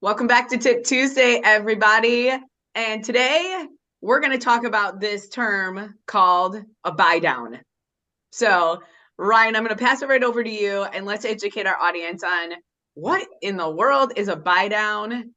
Welcome back to Tip Tuesday, everybody. And today we're going to talk about this term called a buy down. So, Ryan, I'm going to pass it right over to you and let's educate our audience on what in the world is a buy down?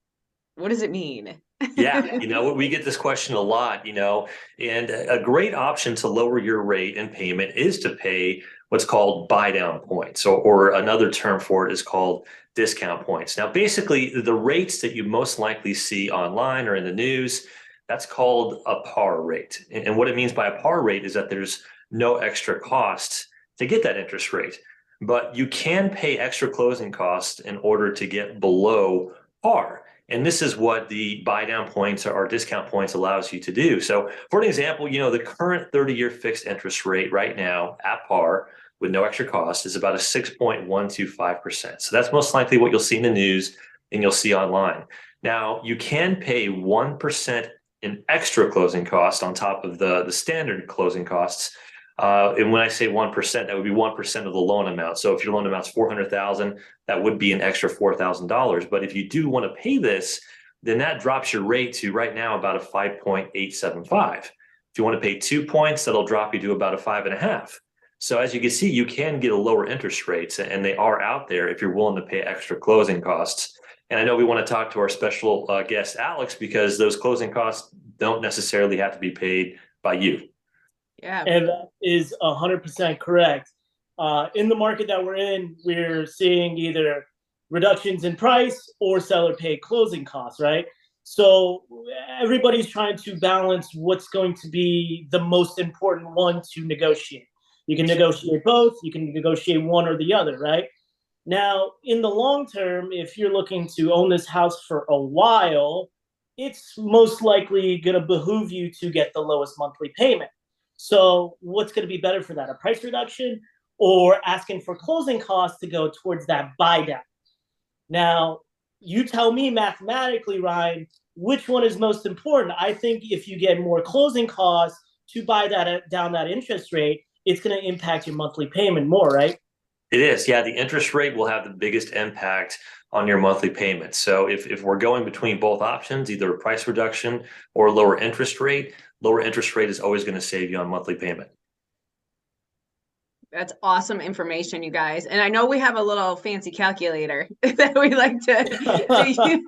What does it mean? Yeah, we get this question a lot, and a great option to lower your rate and payment is to pay what's called buy down points, or another term for it is called discount points. Now, basically, the rates that you most likely see online or in the news, that's called a par rate. And what it means by a par rate is that there's no extra cost to get that interest rate, but you can pay extra closing costs in order to get below par. And this is what the buy down points or discount points allows you to do. So for an example, the current 30-year fixed interest rate right now at par with no extra cost is about a 6.125%. So that's most likely what you'll see in the news and you'll see online. Now, you can pay 1% in extra closing cost on top of the standard closing costs. And when I say 1%, that would be 1% of the loan amount. So if your loan amount's $400,000, that would be an extra $4,000. But if you do want to pay this, then that drops your rate to right now about a 5.875. If you want to pay 2 points, that'll drop you to about a 5.5. So as you can see, you can get a lower interest rates, and they are out there if you're willing to pay extra closing costs. And I know we want to talk to our special guest, Alex, because those closing costs don't necessarily have to be paid by you. Yeah. And that is 100% correct. In the market that we're in, we're seeing either reductions in price or seller paid closing costs, right? So everybody's trying to balance what's going to be the most important one to negotiate. You can negotiate both, you can negotiate one or the other, right? Now, in the long term, if you're looking to own this house for a while, it's most likely going to behoove you to get the lowest monthly payment. So what's going to be better for that? A price reduction or asking for closing costs to go towards that buy down? Now, you tell me mathematically, Ryan, which one is most important? I think if you get more closing costs to buy that down that interest rate, it's going to impact your monthly payment more, right? It is. Yeah, the interest rate will have the biggest impact on your monthly payment. So if we're going between both options, either a price reduction or lower interest rate is always going to save you on monthly payment. That's awesome information, you guys. And I know we have a little fancy calculator that we like to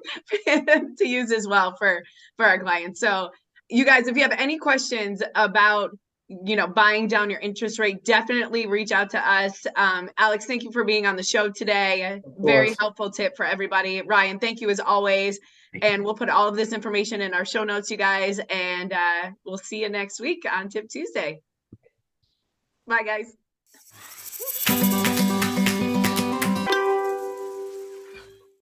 use as well for our clients. So you guys, if you have any questions about buying down your interest rate, definitely reach out to us. Alex, thank you for being on the show today. Very helpful tip for everybody. Ryan, thank you as always. And we'll put all of this information in our show notes, you guys. And we'll see you next week on Tip Tuesday. Bye, guys.